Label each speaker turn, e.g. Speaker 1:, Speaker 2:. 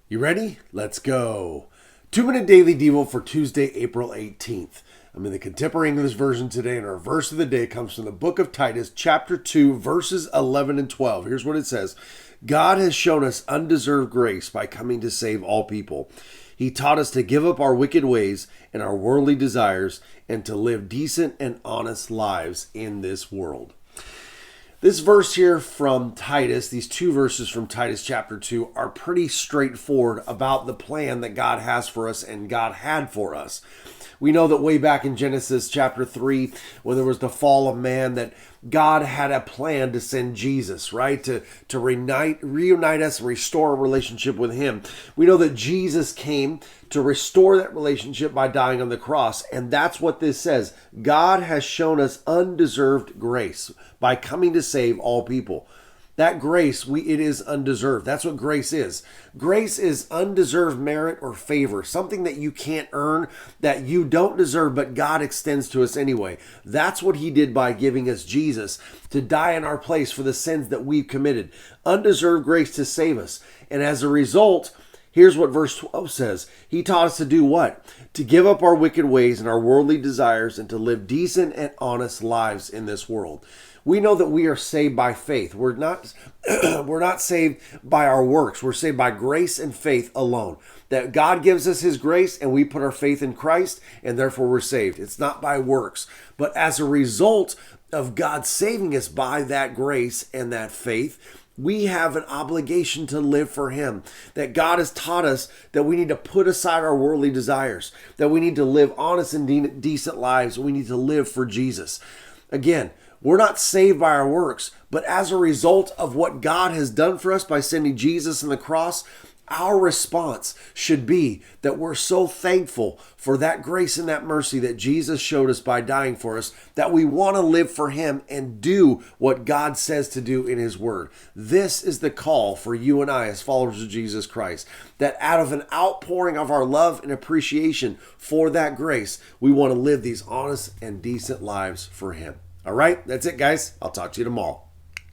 Speaker 1: You ready? Let's go. 2-minute daily devo for Tuesday, April 18th. I'm in the Contemporary English Version today, and our verse of the day comes from the book of Titus, chapter 2, verses 11 and 12. Here's what it says. God has shown us undeserved grace by coming to save all people. He taught us to give up our wicked ways and our worldly desires and to live decent and honest lives in this world. This verse here from Titus, these two verses from Titus chapter 2 are pretty straightforward about the plan that God has for us and God had for us. We know that way back in Genesis chapter 3, when there was the fall of man, that God had a plan to send Jesus, right? To reunite us and restore a relationship with him. We know that Jesus came to restore that relationship by dying on the cross. And that's what this says. God has shown us undeserved grace by coming to save all people. That grace, it is undeserved. That's what grace is. Grace is undeserved merit or favor, something that you can't earn, that you don't deserve, but God extends to us anyway. That's what he did by giving us Jesus to die in our place for the sins that we've committed. Undeserved grace to save us. And as a result, here's what verse 12 says. He taught us to do what? To give up our wicked ways and our worldly desires and to live decent and honest lives in this world. We know that we are saved by faith. We're not saved by our works. We're saved by grace and faith alone. That God gives us his grace and we put our faith in Christ and therefore we're saved. It's not by works. But as a result of God saving us by that grace and that faith, we have an obligation to live for him. That God has taught us that we need to put aside our worldly desires. That we need to live honest and decent lives. We need to live for Jesus. Again, we're not saved by our works, but as a result of what God has done for us by sending Jesus on the cross, our response should be that we're so thankful for that grace and that mercy that Jesus showed us by dying for us, that we want to live for him and do what God says to do in his word. This is the call for you and I as followers of Jesus Christ, that out of an outpouring of our love and appreciation for that grace, we want to live these honest and decent lives for him. All right, that's it, guys. I'll talk to you tomorrow.